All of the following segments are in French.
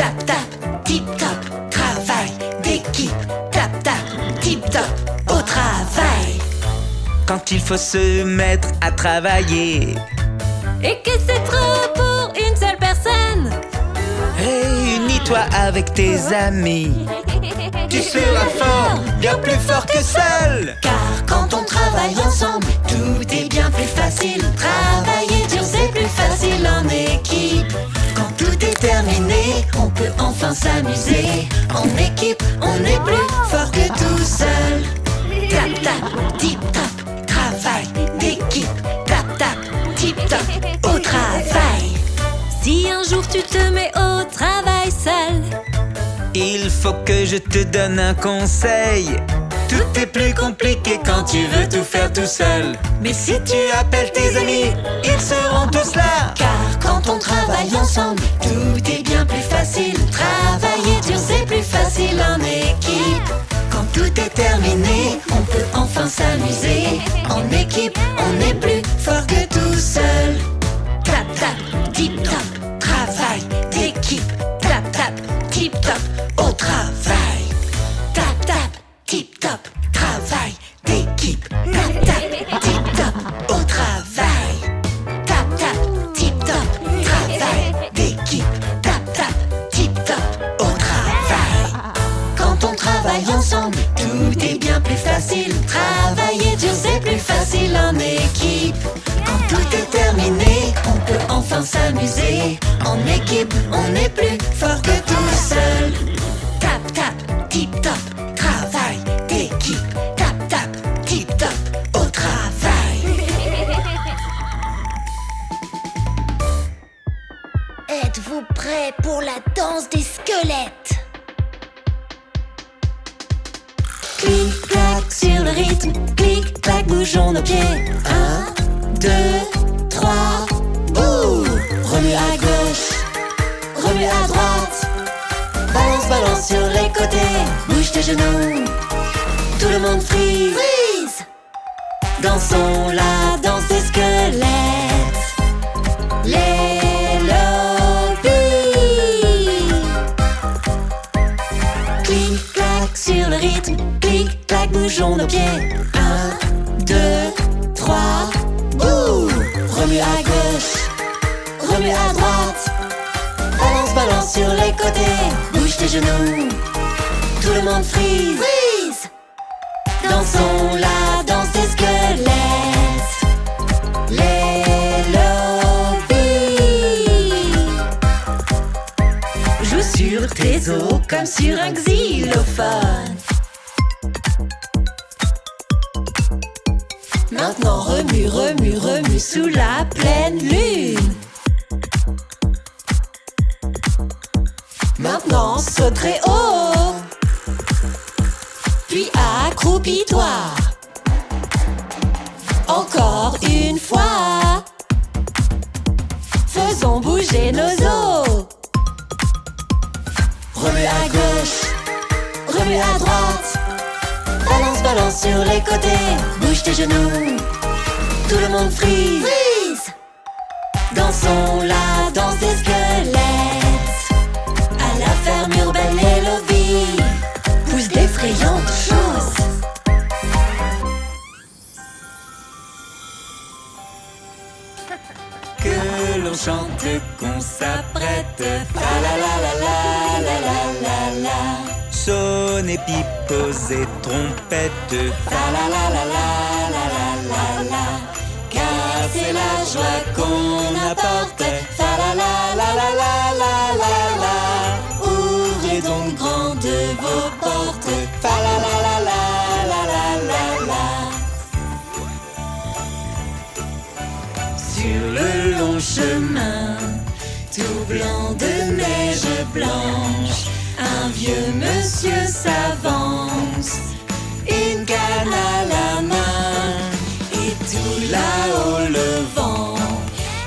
Tap, tap, tip top, travail d'équipe. Tap, tap, tip top, au travail. Quand il faut se mettre à travailler Et que c'est trop pour une seule personne. réunis-toi avec tes amis. Tu seras fort, bien plus fort que seul. Car quand on travaille ensemble, tout est bien plus facile. Travailler dur, c'est plus facile en équipe. Quand tout est terminé, on peut enfin s'amuser. En équipe, on est plus fort que tout seul. Tap, tap, tip top, travail d'équipe. Tap, tap, tip top, au travail. Si un jour tu te mets au travail seul, Il faut que je te donne un conseil. Tout est plus compliqué quand tu veux tout faire tout seul. Mais si tu appelles tes amis, ils seront tous là. Car quand on travaille ensemble, tout est bien plus facile. Travailler dur, c'est plus facile en équipe. Quand tout est terminé, on peut enfin s'amuser. En équipe, on est plus fort que tout seul. Tap, tap, tip top, travail d'équipe. Tap, tap, tip top, au travail. Tap, tap, tip top, travail d'équipe. Tap, tap, tip top, au travail. Tap, tap, tip top, travail d'équipe. Tap, tap, tip top, au travail. Quand on travaille ensemble, tout est bien plus facile. Travailler dur, c'est plus facile en équipe. Quand tout est terminé, on peut enfin s'amuser. En équipe, on est plus fort que tout seul. Tap, tap, tip top, travail d'équipe. Tap, tap, tip top, au travail. Êtes-vous prêts pour la danse des squelettes? Clic, clac sur le rythme. Clic, clac, bougeons nos pieds. 1, 2, 3, bouh! Remue à gauche, remue à droite. Balance, balance sur les côtés. Bouge tes genoux. Tout le monde freeze. Freeze! Dansons la danse des squelettes. Les lobbies. Clic, clac sur le rythme. Clic, clac, bougeons nos pieds. 1, 2, 3, bouh! Remue à gauche, remue à droite. Balance, balance sur les côtés. Bouge tes genoux. Tout le monde freeze. Freeze! Dansons la danse des squelettes. Les lobbies. Joue sur tes os comme sur un xylophone. Maintenant remue, remue, remue sous la pleine lune. Maintenant saute très haut. Puis accroupis-toi. Encore une fois. Faisons bouger nos os. Remue à gauche, remue à droite. Balance, balance sur les côtés. Bouge tes genoux. Tout le monde freeze. Freeze! Dansons la danse des squelettes. À la ferme urbaine, les lobbies poussent d'effrayantes choses. Que l'on chante, qu'on s'apprête. Fa la la la la la la la la. Sonnez, pipos et trompettes. Fa la la la la la la la la. Car c'est la joie qu'on apporte. Fa la la la la la la la la. Ouvrez donc grandes vos portes. Fa la la la la la la la la. Sur le long chemin, tout blanc de neige blanche, un vieux monsieur s'avance, une canne à la main, et tout là-haut le vent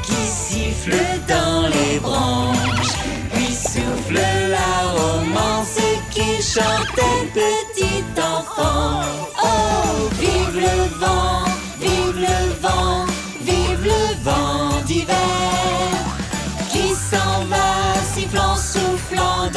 qui siffle dans les branches, lui souffle la romance qui chantait petit enfant. Oh, vive le vent, vive le vent, vive le vent d'hiver qui s'en va sifflant, soufflant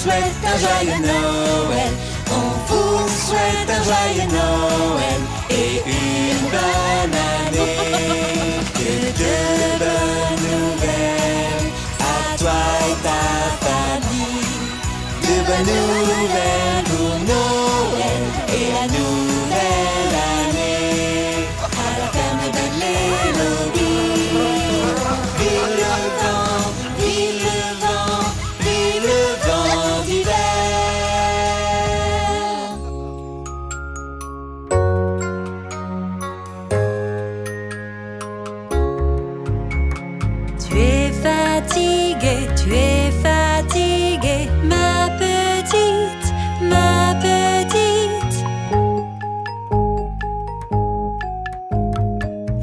souhaite un joyeux Noël. On vous souhaite un joyeux Noël et une bonne année. Que de bonnes nouvelles à toi et ta famille. De bonnes nouvelles pour Noël et la nouvelle année. À la ferme de l'Élodie. Vive le vent, vive le vent, vive le vent d'hiver. Tu es fatiguée, ma petite, ma petite.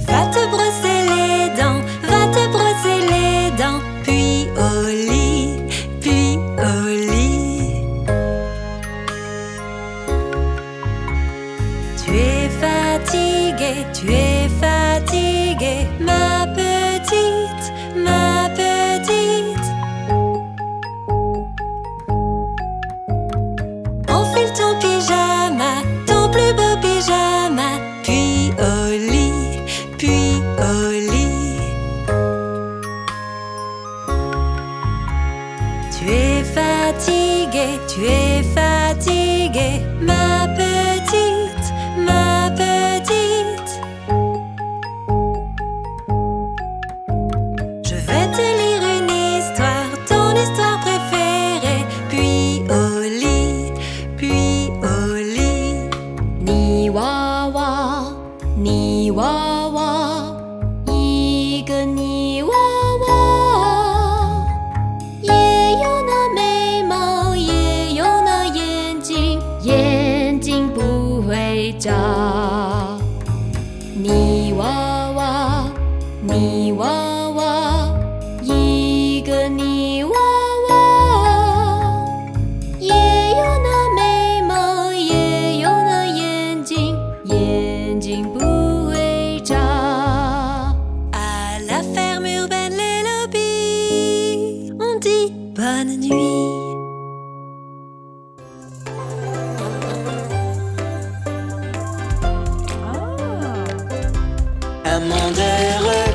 Va te brosser les dents, va te brosser les dents, puis au lit, puis au lit. Tu es fatiguée, ma petite, ma petite. Enfile ton pyjama, ton plus beau pyjama, puis au lit, puis au lit. Tu es fatiguée, ma petite, ma petite. Je vais te lire une histoire, ton histoire préférée, puis au lit, puis au lit. Ni娃娃，泥娃娃，一个泥娃娃，也有那眉毛，也有那眼睛，眼睛不会眨。泥娃娃，泥娃娃，一个泥娃娃，也有那眉毛，也有那眼睛，眼睛不会眨。À la ferme urbaine les lobbies, on dit bonne nuit. Un monde heureux,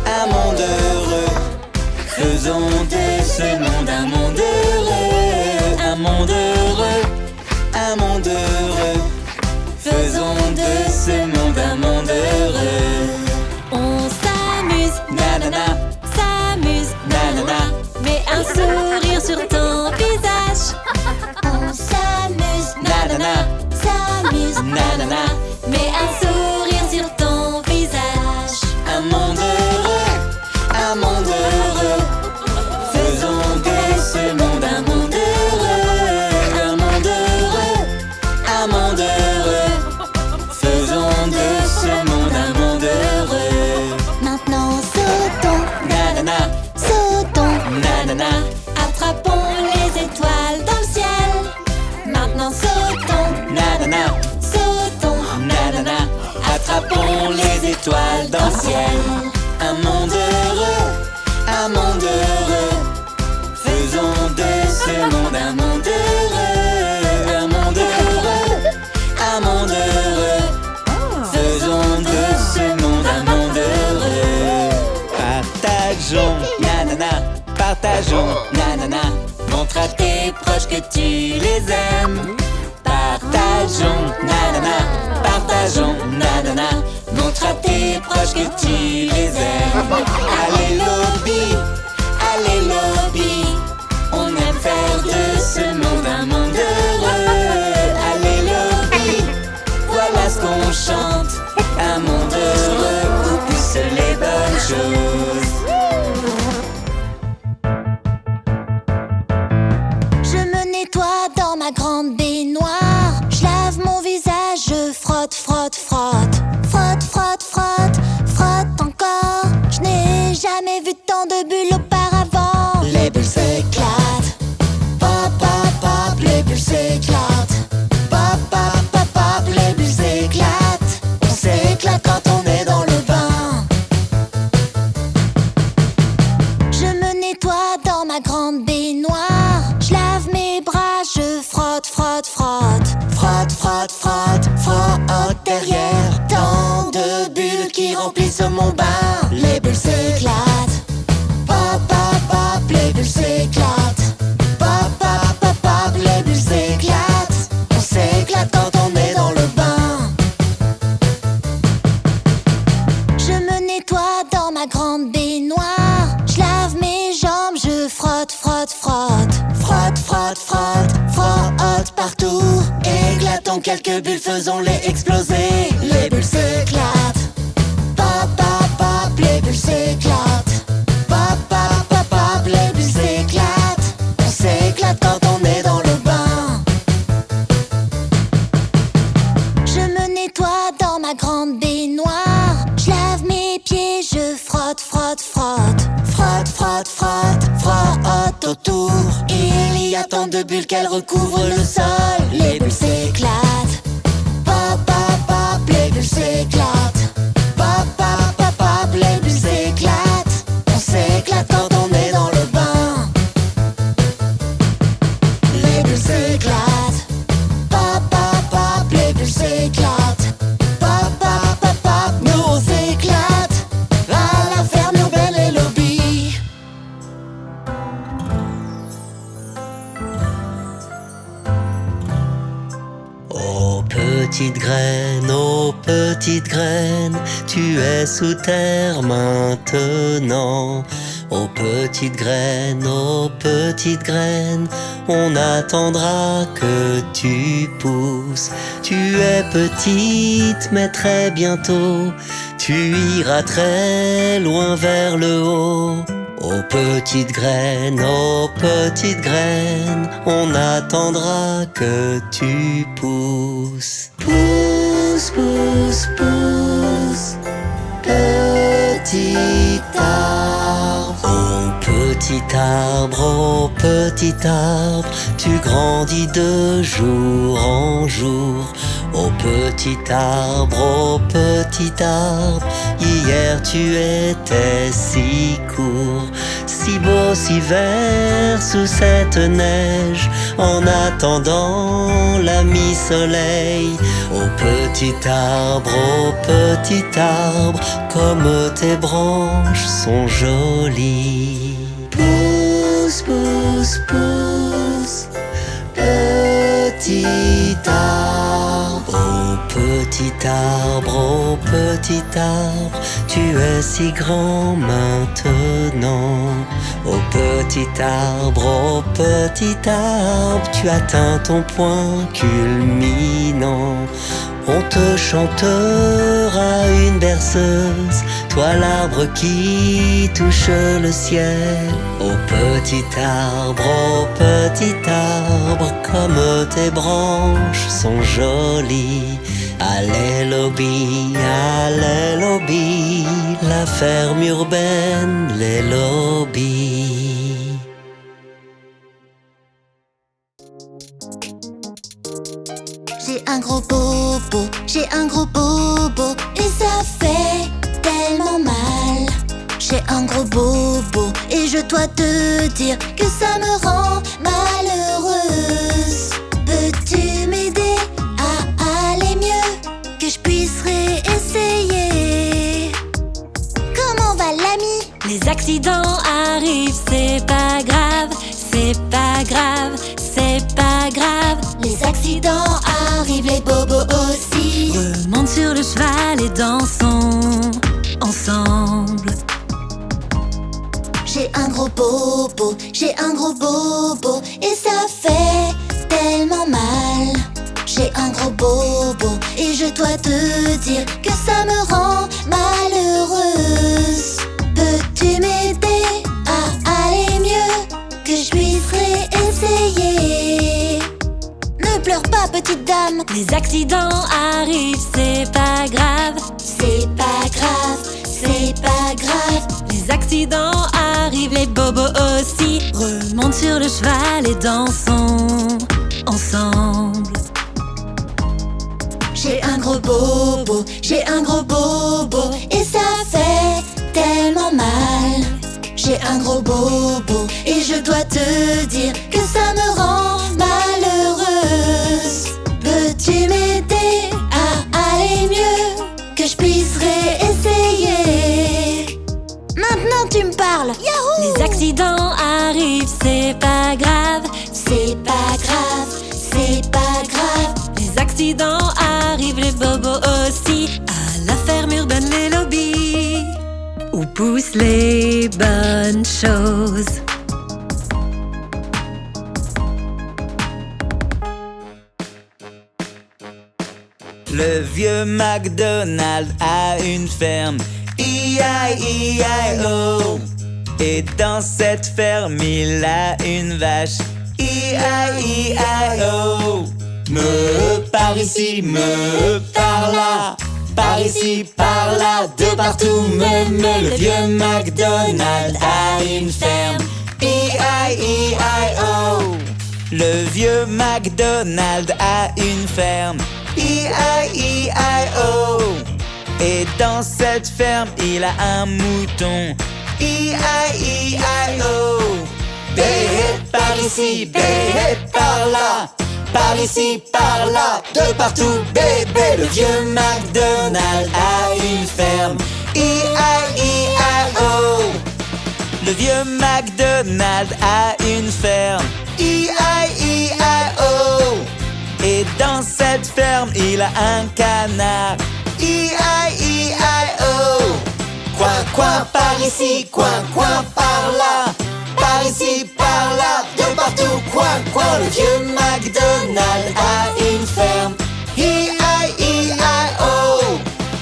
un monde heureux. Faisons de ce monde un monde heureux. Un monde heureux, un monde heureux. Faisons de ce monde un monde heureux. On s'amuse, Nanana, s'amuse, nanana. mets un sourire sur ton visage. On s'amuse, Nanana, s'amuse, nanana. Mets un sourire sur ton visage. Un monde heureux, un monde heureux. Faisons de ce monde un monde heureux. Un monde heureux, un monde heureux. Faisons de ce monde un monde heureux. maintenant sautons, Nanana, sautons, nanana. Attrapons les étoiles dans le ciel. Maintenant sautons, Nanana, sautons. nanana. Attrapons les étoiles dans le ciel. Un monde heureux, un monde heureux. Faisons de ce monde un monde heureux. Un monde heureux, un monde heureux. Faisons de ce monde un monde heureux. Partageons, nanana, partageons, nanana. Montre à tes proches que tu les aimes. Partageons, nanana, partageons, nanana. Montre à tes proches que tu les aimes. Allez lobby, allez lobby. On aime faire de ce monde un monde heureux. Allez lobby, voilà ce qu'on chante. Un monde heureux où poussent les bonnes choses. je me nettoie dans ma grande baignoire. Je lave mon visage, je frotte, frotte, frotte. Frotte, frotte, frotte, frotte encore. Je n'ai jamais derrière. Tant de bulles qui remplissent mon bain. Les bulles s'éclatent. Pop, pop, pop, les bulles s'éclatent. Pop, pop, pop, pop, les bulles s'éclatent. On s'éclate quand on est dans le bain. Je me nettoie dans ma grande baignoire. Je lave mes jambes, je frotte, frotte, frotte. Frotte, frotte, frotte, frotte partout. Éclatons quelques bulles, faisons-les exploser. Les bulles s'éclatent. Pop, pop, pop, les bulles s'éclatent. Pop, pop, pop, pop, les bulles s'éclatent. On s'éclate quand on est dans le bain. Je me nettoie dans ma grande baignoire. Je lave mes pieds, je frotte, frotte, frotte. Frotte, frotte, frotte, frotte autour. Il y a tant de bulles qu'elles recouvrent le sol. Les bulles s'éclatent. Pop, pop, pop, les bulles s'éclatent. Pop, pop, pop, pop, les bulles s'éclatent. On s'éclate quand on est dans le bain. Les bulles s'éclatent. Pop, pop, pop, les bulles s'éclatent. Pop, pop, pop, pop, nous on s'éclate. À la ferme urbaine et lobby. Oh petite graine, tu es sous terre maintenant. Oh petite graine, on attendra que tu pousses. Tu es petite mais très bientôt, tu iras très loin vers le haut. Oh petite graine, on attendra que tu pousses. Pousse, pousse, pousse, petit arbre. Oh petit arbre, tu grandis de jour en jour. Oh petit arbre, hier tu étais si court, si beau, si vert sous cette neige, en attendant la mi-soleil. Oh petit arbre, comme tes branches sont jolies. Pousse, pousse, pousse, petit arbre. Oh petit arbre, tu es si grand maintenant. Oh petit arbre, tu atteins ton point culminant. On te chantera une berceuse, toi l'arbre qui touche le ciel. Oh petit arbre, comme tes branches sont jolies. Allez lobby, la ferme urbaine, les lobbies. J'ai un gros bobo, et ça fait tellement mal. J'ai un gros bobo et je dois te dire que ça me rend malheureuse. Peux-tu m'aider à aller mieux, que je puisse réessayer? Comment va l'ami? Les accidents arrivent, c'est pas grave, c'est pas grave, c'est pas grave. Les accidents arrivent, les bobos aussi. Remonte sur le cheval et dansons ensemble. J'ai un gros bobo, et ça fait tellement mal. J'ai un gros bobo et je dois te dire que ça me rend malheureuse. Peux-tu m'aider à aller mieux, que je puisse réessayer? Ne pleure pas, petite dame. Les accidents arrivent, c'est pas grave, C'est pas grave, c'est pas grave. les accidents arrivent, les bobos aussi. Remonte sur le cheval et dansons ensemble. J'ai un gros bobo, et ça fait tellement mal. J'ai un gros bobo et je dois te dire que ça me rend malheureuse. Peux-tu m'aider à aller parle. Les accidents arrivent, c'est pas grave. C'est pas grave, c'est pas grave. Les accidents arrivent, les bobos aussi. À la ferme urbaine, les lobbies, où poussent les bonnes choses. Le vieux McDonald a une ferme, E-I-E-I-O. Et dans cette ferme, il a une vache, E-I-E-I-O. Me par ici, me par là, par ici, par là, de partout, me. Le vieux McDonald a une ferme, E-I-E-I-O. Le vieux McDonald a une ferme, E-I-E-I-O. Et dans cette ferme, il a un mouton, E-I-E-I-O. Bé par ici, bé par là, par ici, par là, de partout, bébé. Le vieux McDonald a une ferme, E-I-E-I-O. Le vieux McDonald a une ferme, E-I-E-I-O. Et dans cette ferme, il a un canard, E-I-E-I-O. Coin, coin, par ici, coin, coin, par là, par ici, par là, de partout, coin, coin. Le vieux McDonald a une ferme, E-I-E-I-O.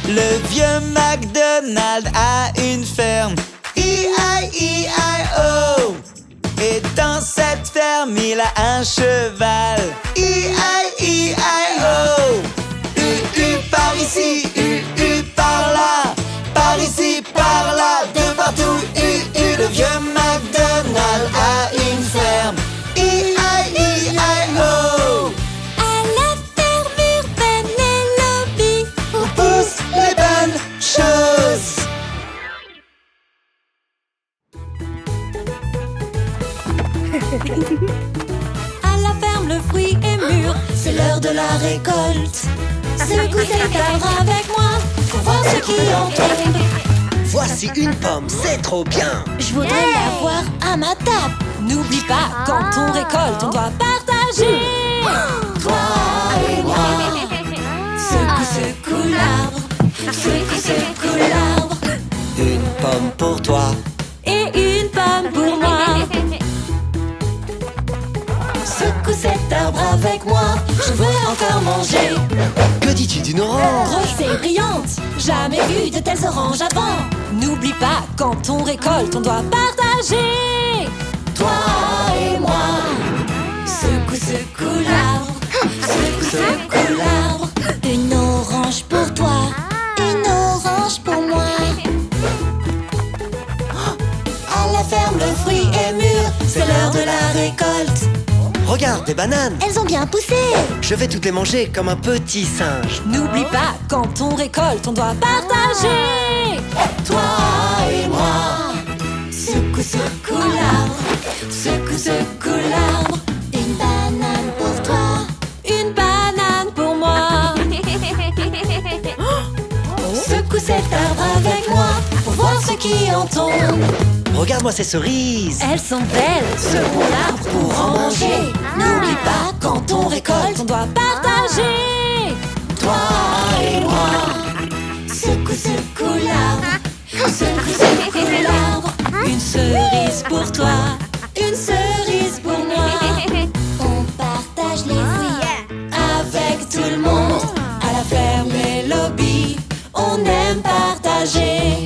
Le vieux McDonald a une ferme, E-I-E-I-O. Et dans cette ferme, il a un cheval, E-I-E-I-O. U par ici, U par là, par ici, par là, de partout, le vieux McDonald a une ferme, E-I-E-I-O. À la ferme urbaine, les lobbies, On pousse les bonnes choses. à la ferme, le fruit est mûr. C'est l'heure de la récolte. Secoue cet arbre avec moi Pour voir ce qui en tombe. Voici une pomme, c'est trop bien. Je voudrais l'avoir à ma table. N'oublie pas, quand on récolte, on doit partager. Toi et moi. Secoue, secoue l'arbre. Secoue, secoue l'arbre. Une pomme pour toi. Et une pomme pour moi. Secoue cet arbre avec moi. Je veux encore manger. Que dis-tu d'une orange? Grosse et brillante, jamais vu de telles oranges avant. N'oublie pas, quand on récolte, on doit partager. Toi et moi. Secoue, secoue l'arbre. Secoue, secoue l'arbre. Une orange pour toi. Une orange pour moi. À la ferme, le fruit est mûr. C'est l'heure de la récolte. Regarde, des bananes. Elles ont bien poussé. Je vais toutes les manger comme un petit singe. N'oublie pas, quand on récolte, on doit partager. Toi et moi. Secoue, secoue l'arbre. Secoue, secoue l'arbre. Une banane pour toi. Une banane pour moi. Secoue cet arbre avec moi pour voir ce qui en tombe. Regarde-moi ces cerises. Elles sont belles, Secoue l'arbre pour en manger. N'oublie pas, quand on récolte, on doit partager. toi et moi. Secoue, secoue l'arbre. Secoue, secoue l'arbre. Une cerise pour toi. Une cerise pour moi. On partage les fruits avec tout le monde. À la ferme, les lobbies, on aime partager.